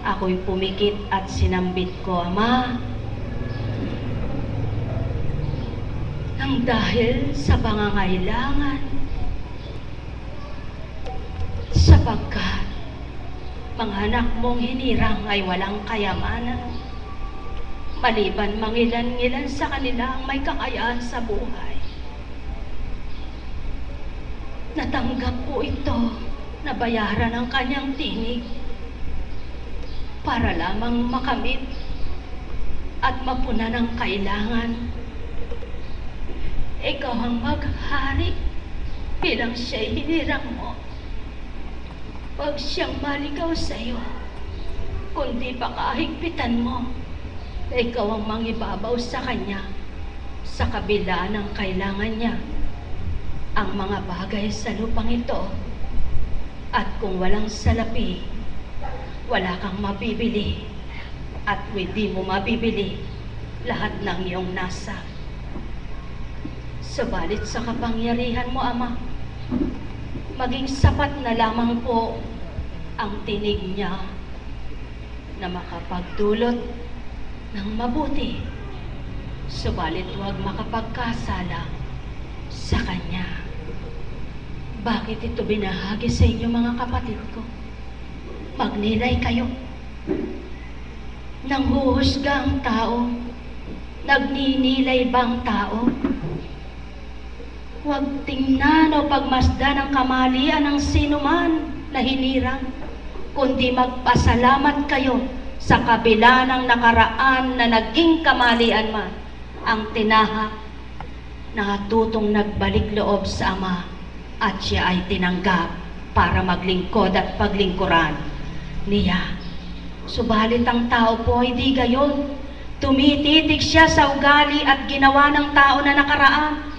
Ako'y pumikit at sinambit ko, Ama, nang dahil sa pangangailangan, sapagkat mga anak mong hinirang ay walang kayamanan, maliban mangilan-ngilan sa kanila ang may kakayaan sa buhay. Natanggap ko ito na bayaran ang kanyang tinig para lamang makamit at mapuna ng kailangan. Ikaw ang maghari bilang siya'y hinirang mo. Huwag siyang maligaw sa iyo, kundi pakahigpitan mo. Ikaw ang mangibabaw sa kanya sa kabila ng kailangan niya. Ang mga bagay sa lupang ito, at kung walang salapi, wala kang mabibili, at hindi mo mabibili lahat ng iyong nasa. Subalit sa kapangyarihan mo, Ama, maging sapat na lamang po ang tinig niya na makapagdulot ng mabuti, subalit huwag makapagkasala sa kanya. Bakit ito binahagi sa inyo, mga kapatid ko? Magnilay kayo. Nang huhusga ang tao, nagninilay bang tao? Huwag tingnan o pagmasdan ang kamalian ng sinuman na hinirang, kundi magpasalamat kayo sa kabila ng nakaraan na naging kamalian man ang tinahak na tutong nagbalik loob sa Ama at siya ay tinanggap para maglingkod at paglingkuran niya. Subalit ang tao po ay di gayon. Tumititig siya sa ugali at ginawa ng tao na nakaraan.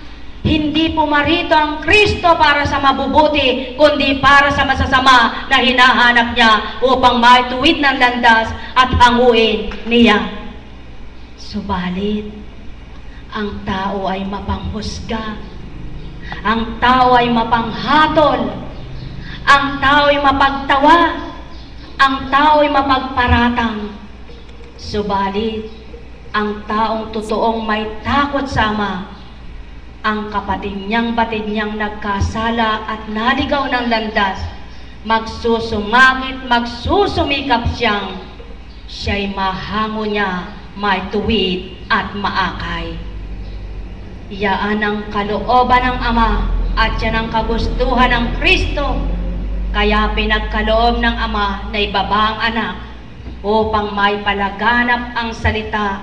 Hindi pumarito ang Kristo para sa mabubuti, kundi para sa masasama na hinahanap niya upang maituwid ng landas at hanguin niya. Subalit, ang tao ay mapanghusga, ang tao ay mapanghatol, ang tao ay mapagtawa, ang tao ay mapagparatang. Subalit, ang taong totoong may takot sa Ama, ang kapatid niyang batid niyang nagkasala at naligaw ng landas, magsusumangit, magsusumikap siya'y mahango niya, maituwid at maakay. Iyaan ang kalooban ng Ama at yan ang kagustuhan ng Kristo. Kaya pinagkaloob ng Ama na ibaba ang anak upang may palaganap ang salita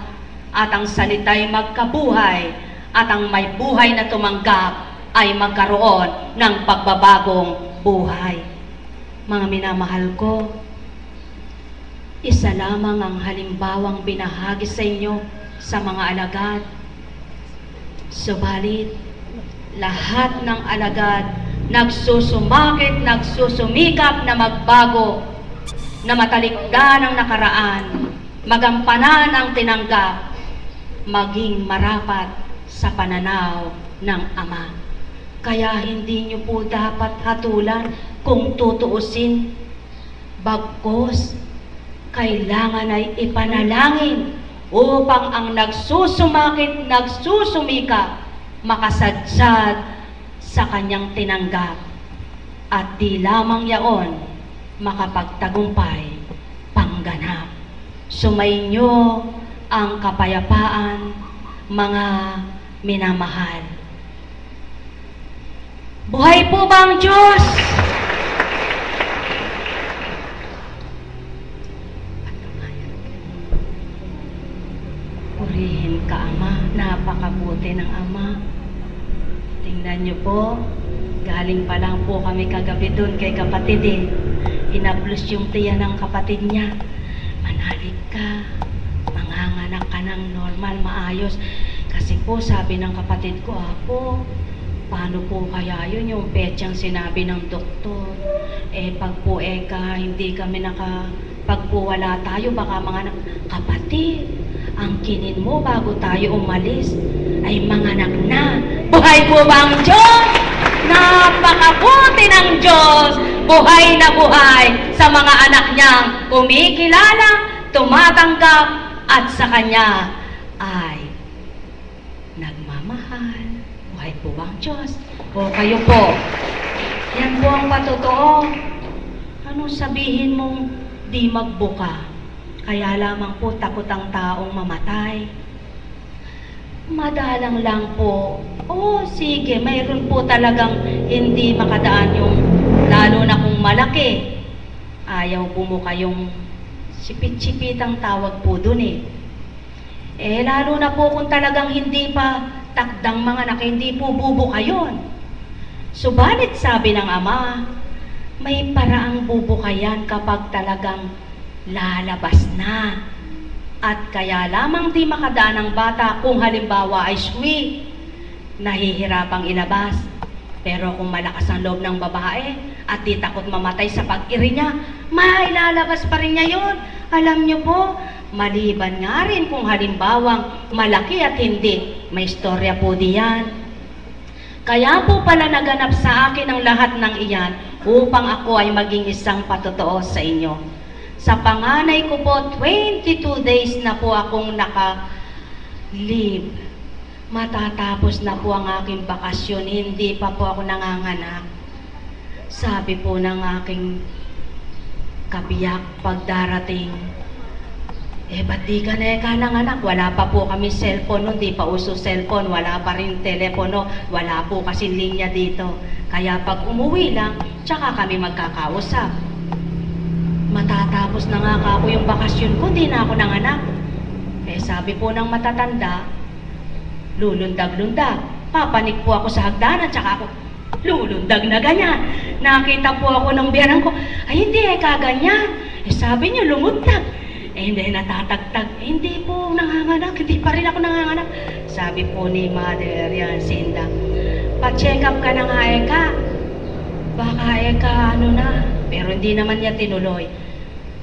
at ang salita'y magkabuhay at ang may buhay na tumanggap ay magkaroon ng pagbabagong buhay. Mga minamahal ko, isa lamang ang halimbawang binahagi sa inyo sa mga alagad. Subalit, lahat ng alagad nagsusumakit, nagsusumikap na magbago, na matalikdan ang nakaraan, magampanan ang tinanggap, maging marapat sa pananaw ng Ama. Kaya hindi niyo po dapat hatulan kung tutuusin. Bagkus, kailangan ay ipanalangin upang ang nagsusumakit, nagsusumika, makasadsad sa kanyang tinanggap. At di lamang yaon, makapagtagumpay, pangganap. Sumainyo ang kapayapaan, mga minamahal. Buhay po ba ang Diyos? Purihin ka, Ama. Napakabuti ng Ama. Tingnan niyo po, galing pa lang po kami kagabi doon kay kapatid eh. Inaplos yung tiyan ng kapatid niya. Manalig ka, manganganak ka ng normal, maayos. Kasi po sabi ng kapatid ko, Apo, paano po kaya yun yung petsang sinabi ng doktor? Eh pag po hindi kami pag po wala tayo, baka mga kapatid, ang kinin mo bago tayo umalis ay manganak na. Buhay po ba ang Diyos? Napakabuti ng Diyos! buhay na buhay sa mga anak niyang kumikilala, tumatanggap, at sa kanya ay nagmamahal. Buhay po ba ang Diyos? O kayo po, yan po ang patotoo. Ano sabihin mong di magbuka? Kaya lamang po takot ang taong mamatay. Madalang lang po. O sige, mayroon po talagang hindi makadaan yung, lalo na kung malaki. Ayaw bumuka yung sipit-sipit ang tawag po dun eh. Lalo na po kung talagang hindi pa takdang mga anak, hindi po bubuka yun. Subalit sabi ng Ama, may paraang bubuka yan kapag talagang lalabas na. At kaya lamang di makadaan ang bata kung halimbawa ay sweet, nahihirapang ilabas. Pero kung malakas ang loob ng babae at di takot mamatay sa pag-iri niya, mailalabas pa rin niya yun. Alam niyo po, maliban nga rin kung halimbawang malaki at hindi, may istorya po diyan. Kaya po pala naganap sa akin ang lahat ng iyan upang ako ay maging isang patotoo sa inyo. Sa panganay ko po, 22 days na po akong naka-leave. Matatapos na po ang aking bakasyon, hindi pa po ako nanganganak. Sabi po ng aking kabiyak pagdarating, ba't di ka nanganak? Wala pa po kami cellphone noon, di pa uso cellphone, wala pa rin telepono, wala po kasi linya dito. Kaya pag umuwi lang, tsaka kami magkakausap. Matatapos na nga ako yung bakasyon ko, di na ako nanganak. Sabi po ng matatanda, lulundag-lundag. Papanik po ako sa hagdanan, tsaka ako lulundag na ganyan. Nakita po ako ng biyanan ko, ay hindi kaganyan. Sabi niyo, lumutag. Hindi natatagtag. Hindi po nanganganak, hindi pa rin ako nanganganak. Sabi po ni Mother yan, Sinda, pa-check up ka na nga Eka. Baka Eka ano na. Pero hindi naman niya tinuloy.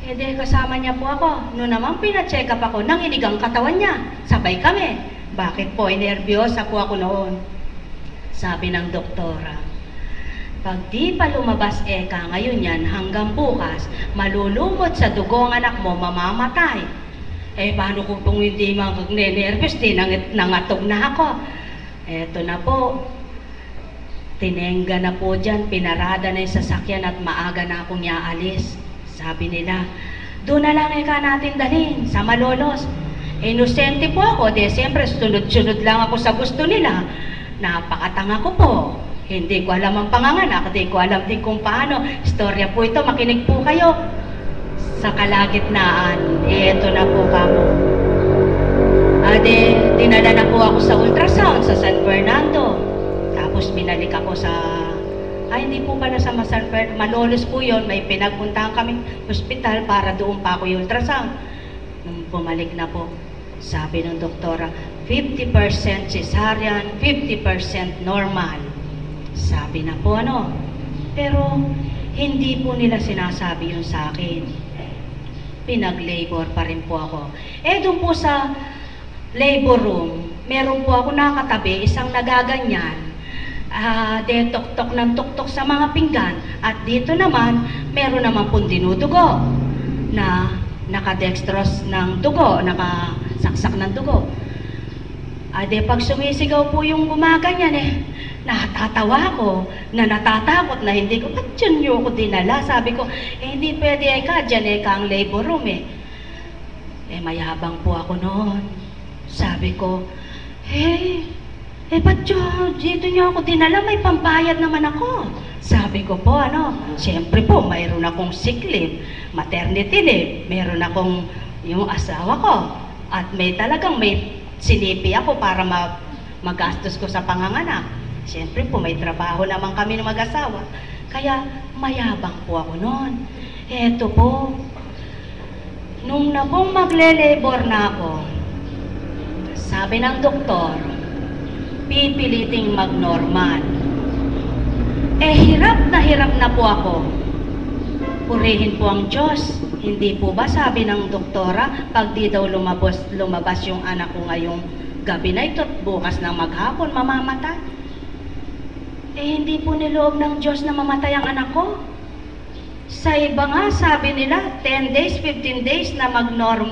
Hindi kasama niya po ako. Noon naman pina-check up ako, nanginig ang katawan niya. Sabay kami. Bakit po? Nervyosa po ako noon. Sabi ng doktora, pag di pa lumabas Eka ngayon yan, hanggang bukas, malulumot sa dugo ang anak mo, mamamatay. Paano kung hindi mag-nervous, di nangatog na ako. Eto na po. Tinengga na po dyan, pinarada na yung sasakyan at maaga na akong iaalis. Sabi nila, doon na lang Eka natin dalhin, sa Malolos. Inosente po ako, siyempre sunod-sunod lang ako sa gusto nila. Napakatanga ko po. Hindi ko alam ang panganganak, hindi ko alam din kung paano. Istorya po ito, makinig po kayo. Sa kalagitnaan, eto na po kamo. Dinala na po ako sa ultrasound sa San Fernando. Tapos binalik ako sa, hindi po pala sa San Fernando, Malolos po yun, may pinagpuntahan kaming hospital para doon pa ako yung ultrasound. Nung bumalik na po, sabi ng doktora, 50% cesarean, 50% normal. Sabi na po pero hindi po nila sinasabi yun sa akin. Pinag-labor pa rin po ako. Doon po sa labor room, meron po ako nakatabi, isang nagaganyan, tuktok ng tuktok sa mga pinggan, at dito naman, meron naman pong dinudugo na nakadextrose ng dugo, nakasaksak ng dugo. Pag sumisigaw po yung gumaganyan natatawa ko, na natatakot na hindi ko, ba't dyan nyo ako dinala? Sabi ko, hindi pwede Eka, dyan Eka ang labor room mayabang po ako noon. Sabi ko, ba't dito nyo ako dinala? May pambayad naman ako. Sabi ko po, siyempre po, mayroon akong sick leave, maternity leave, mayroon akong yung asawa ko, at may sinipi ako para magastos ko sa panganganak. Siyempre po, may trabaho naman kami ng mag-asawa. Kaya mayabang po ako noon. Eto po, nung na pong magle-labor na ako, sabi ng doktor, pipiliting mag-normal. Hirap na po ako. Purihin po ang Diyos. Hindi po ba sabi ng doktora, pag di daw lumabas yung anak ko ngayong gabi na ito, bukas ng maghapon, mamamatay? Hindi po niloob ng Diyos na mamatay ang anak ko. Sa iba nga, sabi nila, 10 days, 15 days na magnormal.